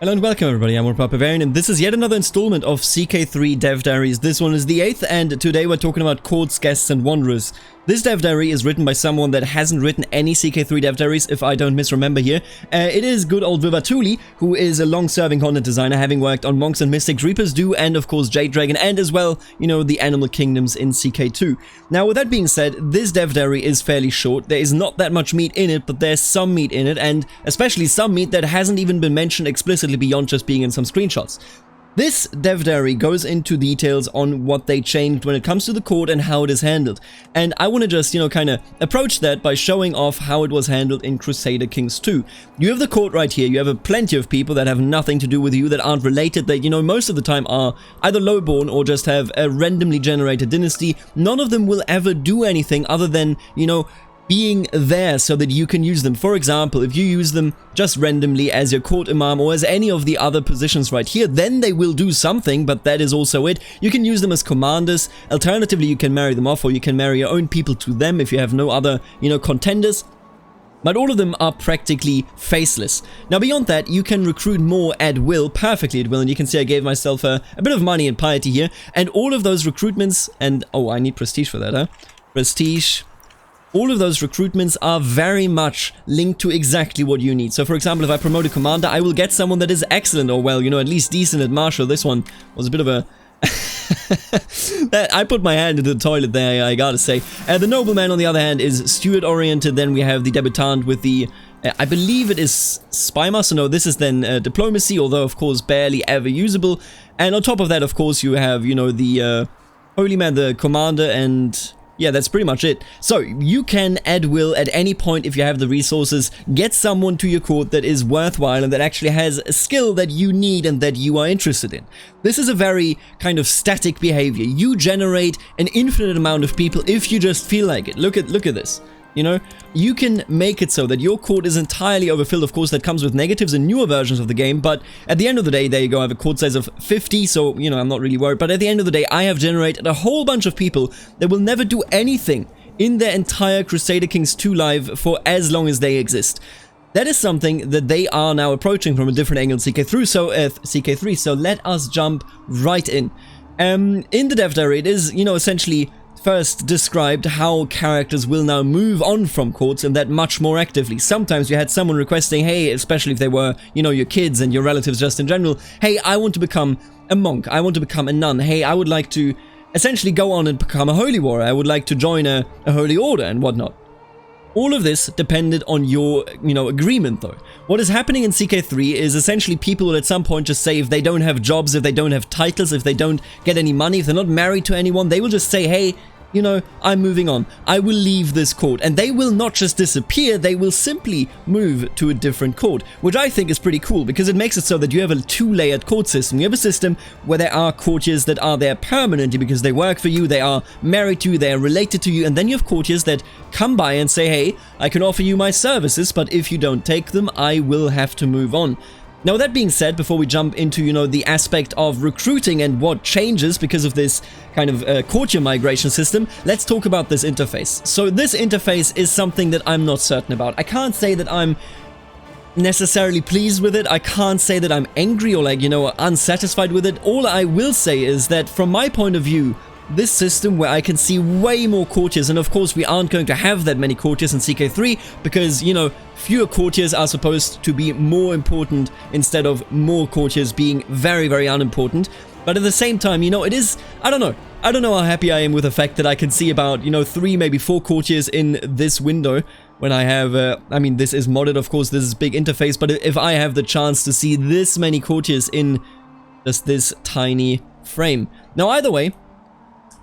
Hello and welcome everybody, I'm Barbarian, and this is yet another installment of CK3 Dev Diaries. This one is the 8th, and today we're talking about courts, guests, and wanderers. This Dev Diary is written by someone that hasn't written any CK3 Dev Diaries, if I don't misremember here. It is good old Vivatuli, who is a long-serving content designer, having worked on Monks and Mystics, Reapers Do, and of course Jade Dragon, and as well, you know, the Animal Kingdoms in CK2. Now, with that being said, this Dev Diary is fairly short. There is not that much meat in it, but there's some meat in it, and especially some meat that hasn't even been mentioned explicitly beyond just being in some screenshots. This Dev Diary goes into details on what they changed when it comes to the court and how it is handled. And I want to just, kind of approach that by showing off how it was handled in Crusader Kings II. You have the court right here. You have plenty of people that have nothing to do with you, that aren't related, that, most of the time are either lowborn or just have a randomly generated dynasty. None of them will ever do anything other than, being there so that you can use them. For example, if you use them just randomly as your court imam or as any of the other positions right here, then they will do something, but that is also it. You can use them as commanders. Alternatively, you can marry them off, or you can marry your own people to them if you have no other, contenders. But all of them are practically faceless. Now, beyond that, you can recruit more at will, perfectly at will, and you can see I gave myself a bit of money and piety here, and all of those recruitments, and oh, I need prestige for that, huh? Prestige. All of those recruitments are very much linked to exactly what you need. So, for example, if I promote a commander, I will get someone that is excellent, or well, at least decent at martial. This one was a bit of a... I put my hand into the toilet there, I gotta say. The nobleman, on the other hand, is steward-oriented. Then we have the debutant with the... I believe it is spy master. No, this is then diplomacy, although, of course, barely ever usable. And on top of that, of course, you have, the holy man, the commander, and... yeah, that's pretty much it. So, you can, at will, at any point, if you have the resources, get someone to your court that is worthwhile and that actually has a skill that you need and that you are interested in. This is a very kind of static behavior. You generate an infinite amount of people if you just feel like it. Look at this. You can make it so that your court is entirely overfilled. Of course, that comes with negatives in newer versions of the game, but at the end of the day, there you go, I have a court size of 50, so, I'm not really worried. But at the end of the day, I have generated a whole bunch of people that will never do anything in their entire Crusader Kings II live for as long as they exist. That is something that they are now approaching from a different angle in CK3, so let us jump right in. In the Dev Diary, it is, essentially... first described how characters will now move on from courts, and that much more actively. Sometimes you had someone requesting, hey, especially if they were, your kids and your relatives just in general, hey, I want to become a monk, I want to become a nun, hey, I would like to essentially go on and become a holy warrior, I would like to join a holy order and whatnot. All of this depended on your, agreement though. What is happening in CK3 is essentially people will at some point just say if they don't have jobs, if they don't have titles, if they don't get any money, if they're not married to anyone, they will just say, hey, I'm moving on. I will leave this court. And they will not just disappear, they will simply move to a different court, which I think is pretty cool because it makes it so that you have a two-layered court system. You have a system where there are courtiers that are there permanently because they work for you, they are married to you, they are related to you, and then you have courtiers that come by and say, hey, I can offer you my services, but if you don't take them, I will have to move on. Now, with that being said, before we jump into, the aspect of recruiting and what changes because of this kind of courtier migration system, let's talk about this interface. So this interface is something that I'm not certain about. I can't say that I'm necessarily pleased with it. I can't say that I'm angry or unsatisfied with it. All I will say is that from my point of view, this system where I can see way more courtiers, and of course we aren't going to have that many courtiers in CK3 because, fewer courtiers are supposed to be more important instead of more courtiers being very, very unimportant. But at the same time, it is, I don't know how happy I am with the fact that I can see about, 3, maybe 4 courtiers in this window when I have, this is modded, of course, this is big interface, but if I have the chance to see this many courtiers in just this tiny frame. Now, either way,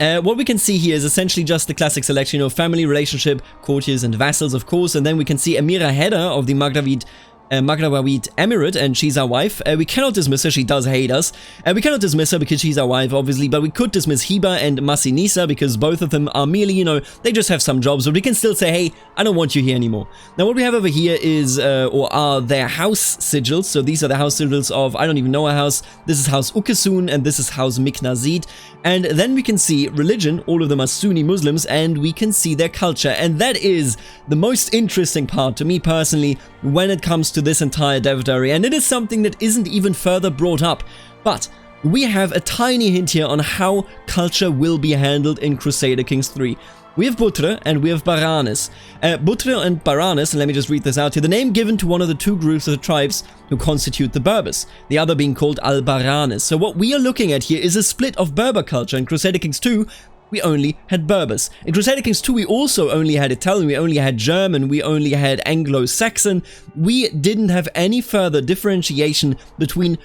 what we can see here is essentially just the classic selection, family, relationship, courtiers, and vassals, of course. And then we can see Amira Hedda of the Magdawid Emirate, and she's our wife. We cannot dismiss her, she does hate us. We cannot dismiss her because she's our wife, obviously, but we could dismiss Hiba and Masinisa because both of them are merely, they just have some jobs, but we can still say, hey, I don't want you here anymore. Now, what we have over here is, or are their house sigils. So these are the house sigils of, I don't even know a house. This is House Ukesun, and this is House Miknazid. And then we can see religion, all of them are Sunni Muslims, and we can see their culture. And that is the most interesting part to me personally when it comes to to this entire dev diary, and it is something that isn't even further brought up. But we have a tiny hint here on how culture will be handled in Crusader Kings III. We have Butre and we have Baranes. Butre and Baranes, and let me just read this out here, the name given to one of the two groups of the tribes who constitute the Berbers, the other being called Albaranes. So what we are looking at here is a split of Berber culture. In Crusader Kings II, we only had Berbers. In Crusader Kings II, we also only had Italian, we only had German, we only had Anglo-Saxon. We didn't have any further differentiation between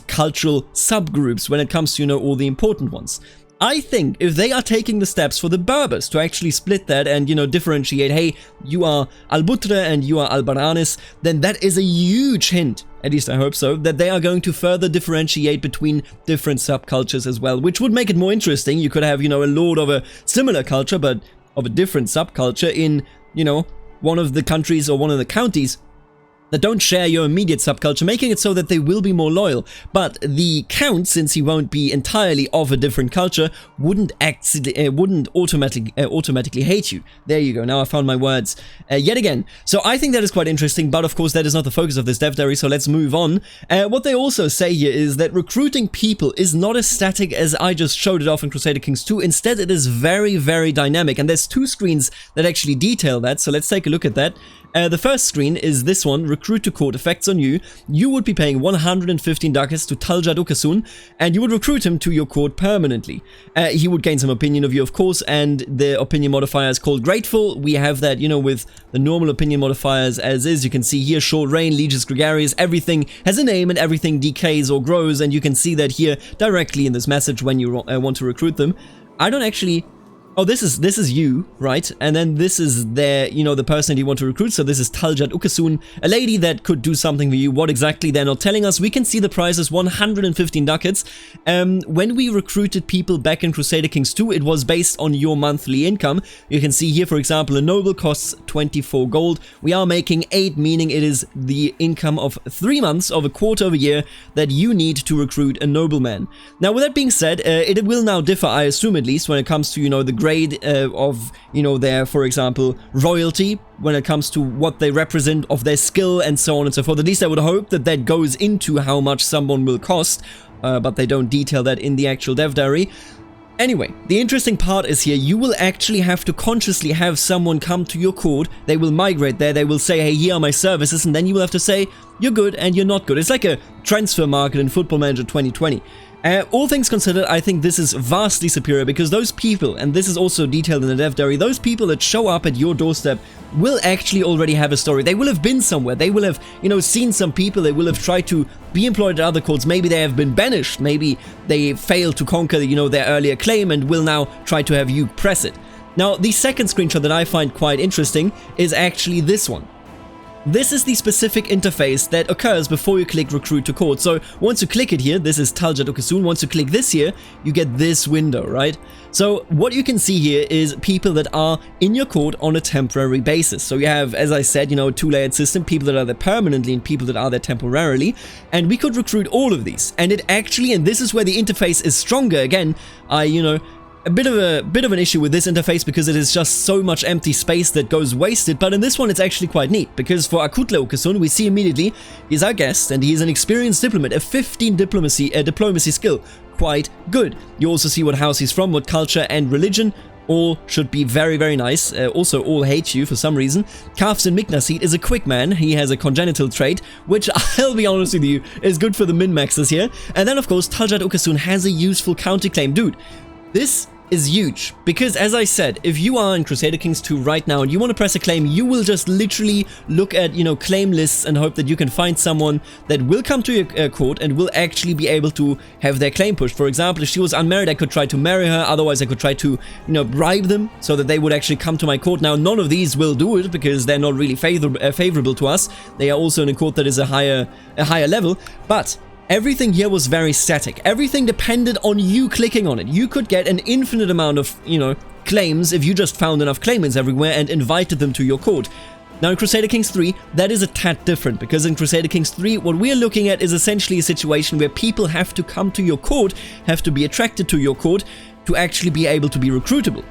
cultural subgroups when it comes to, you know, all the important ones. I think if they are taking the steps for the Berbers to actually split that and, you know, differentiate, hey, you are Al-Butre and you are Al-Baranes, then that is a huge hint, at least I hope so, that they are going to further differentiate between different subcultures as well, which would make it more interesting. You could have, you know, a lord of a similar culture, but of a different subculture in, you know, one of the countries or one of the counties that don't share your immediate subculture, making it so that they will be more loyal. But the count, since he won't be entirely of a different culture, wouldn't automatically hate you. There you go. Now I found my words yet again. So I think that is quite interesting, but of course that is not the focus of this dev diary, so let's move on. What they also say here is that recruiting people is not as static as I just showed it off in Crusader Kings II. Instead, it is very, very dynamic, and there's two screens that actually detail that, so let's take a look at that. The first screen is this one, recruit to court, effects on you. You would be paying 115 ducats to Taljat Ukasun, and you would recruit him to your court permanently. He would gain some opinion of you, of course, and the opinion modifier is called grateful. We have that, you know, with the normal opinion modifiers as is. You can see here, short reign, legius gregarious, everything has a name and everything decays or grows, and you can see that here directly in this message when you want to recruit them. I don't actually... Oh, this is you, right? And then this is their, you know, the person you want to recruit. So this is Taljat Ukasun, a lady that could do something for you. What exactly they're not telling us. We can see the price is 115 ducats. When we recruited people back in Crusader Kings II, it was based on your monthly income. You can see here, for example, a noble costs 24 gold. We are making 8, meaning it is the income of 3 months of a quarter of a year that you need to recruit a nobleman. Now, with that being said, it will now differ, I assume at least, when it comes to, you know, the grade of, you know, their, for example, royalty, when it comes to what they represent of their skill and so on and so forth. At least I would hope that that goes into how much someone will cost, but they don't detail that in the actual dev diary. Anyway, the interesting part is here, you will actually have to consciously have someone come to your court. They will migrate there, they will say, hey, here are my services, and then you will have to say, you're good and you're not good. It's like a transfer market in Football Manager 2020. All things considered, I think this is vastly superior, because those people, and this is also detailed in the dev diary, those people that show up at your doorstep will actually already have a story. They will have been somewhere. They will have, you know, seen some people. They will have tried to be employed at other courts. Maybe they have been banished. Maybe they failed to conquer, you know, their earlier claim and will now try to have you press it. Now, the second screenshot that I find quite interesting is actually this one. This is the specific interface that occurs before you click recruit to court. So once you click it here, this is Taljat Ukasun. Once you click this here, you get this window, right? So what you can see here is people that are in your court on a temporary basis. So you have, as I said, you know, a two-layered system, people that are there permanently and people that are there temporarily. And we could recruit all of these. And it actually, and this is where the interface is stronger. Again, you know, a bit of an issue with this interface because it is just so much empty space that goes wasted, but in this one it's actually quite neat, because for Akutle Ukasun we see immediately he's our guest and he's an experienced diplomat, a 15 diplomacy skill, quite good. You also see what house he's from, what culture and religion. All should be very, very nice. Also, all hate you for some reason. Kafsin Miknasit is a quick man. He has a congenital trait, which, I'll be honest with you, is good for the min-maxers here. And then, of course, Taljat Ukasun has a useful counterclaim. Dude, this is huge, because as I said, if you are in Crusader Kings II right now and you want to press a claim, you will just literally look at, you know, claim lists and hope that you can find someone that will come to your court and will actually be able to have their claim pushed. For example, if she was unmarried, I could try to marry her. Otherwise, I could try to, you know, bribe them so that they would actually come to my court. Now, none of these will do it because they're not really favorable to us. They are also in a court that is a higher level, but everything here was very static. Everything depended on you clicking on it. You could get an infinite amount of, you know, claims if you just found enough claimants everywhere and invited them to your court. Now in Crusader Kings III, that is a tad different, because in Crusader Kings III, what we're looking at is essentially a situation where people have to come to your court, have to be attracted to your court to actually be able to be recruitable.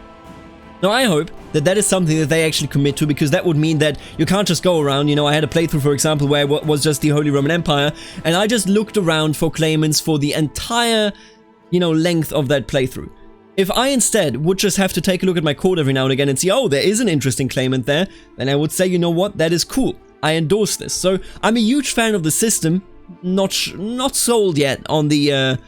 Now, I hope that that is something that they actually commit to, because that would mean that you can't just go around, you know, I had a playthrough, for example, where it was just the Holy Roman Empire, and I just looked around for claimants for the entire, you know, length of that playthrough. If I instead would just have to take a look at my code every now and again and see, oh, there is an interesting claimant there, then I would say, you know what, that is cool. I endorse this. So I'm a huge fan of the system, not sold yet on the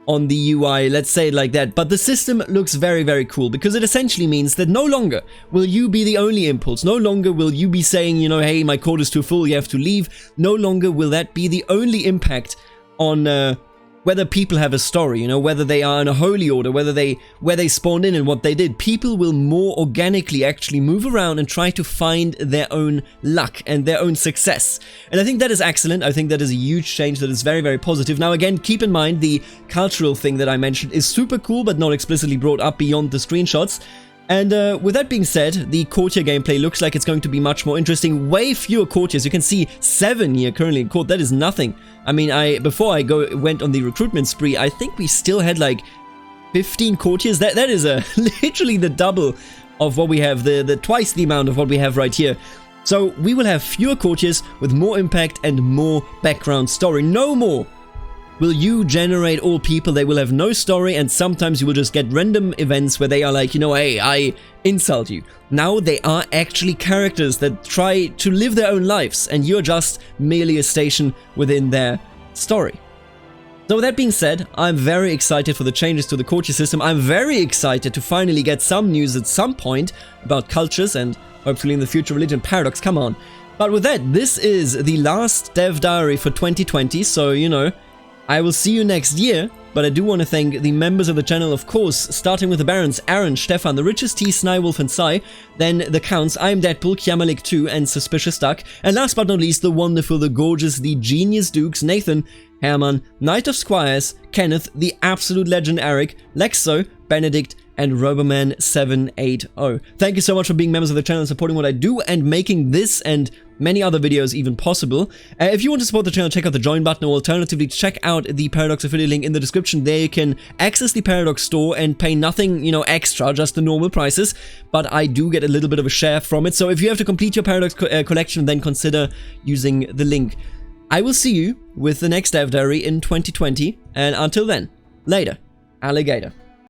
UI, let's say it like that, but the system looks very, very cool, because it essentially means that no longer will you be the only impulse, no longer will you be saying, you know, hey, my code is too full, you have to leave, no longer will that be the only impact on whether people have a story, you know, whether they are in a holy order, where they spawned in and what they did. People will more organically actually move around and try to find their own luck and their own success. And I think that is excellent. I think that is a huge change that is very, very positive. Now, again, keep in mind the cultural thing that I mentioned is super cool, but not explicitly brought up beyond the screenshots. And with that being said, the courtier gameplay looks like it's going to be much more interesting. Way fewer courtiers. You can see 7 here currently in court. That is nothing. I mean, before I went on the recruitment spree, I think we still had like 15 courtiers. That is literally the double of what we have, the twice the amount of what we have right here. So we will have fewer courtiers with more impact and more background story. No more will you generate all people. They will have no story, and sometimes you will just get random events where they are like, you know, hey, I insult you. Now they are actually characters that try to live their own lives, and you're just merely a station within their story. So with that being said, I'm very excited for the changes to the courtier system. I'm very excited to finally get some news at some point about cultures and hopefully in the future religion. Paradox, come on. But with that, this is the last dev diary for 2020, so, you know, I will see you next year, but I do want to thank the members of the channel, of course, starting with the Barons, Aaron, Stefan, the Richest T, Snywolf, and Sai, then the Counts, I Am Deadpool, Kiamalik 2, and Suspicious Duck, and last but not least, the wonderful, the gorgeous, the genius Dukes, Nathan, Herman, Knight of Squires, Kenneth, the absolute legend Eric, Lexo, Benedict, and Roboman780. Thank you so much for being members of the channel and supporting what I do and making this and many other videos even possible. If you want to support the channel, check out the join button, or alternatively check out the Paradox affiliate link in the description. There you can access the Paradox store and pay nothing, you know, extra, just the normal prices, but I do get a little bit of a share from it. So if you have to complete your Paradox collection, then consider using the link. I will see you with the next dev diary in 2020, and until then, later, alligator.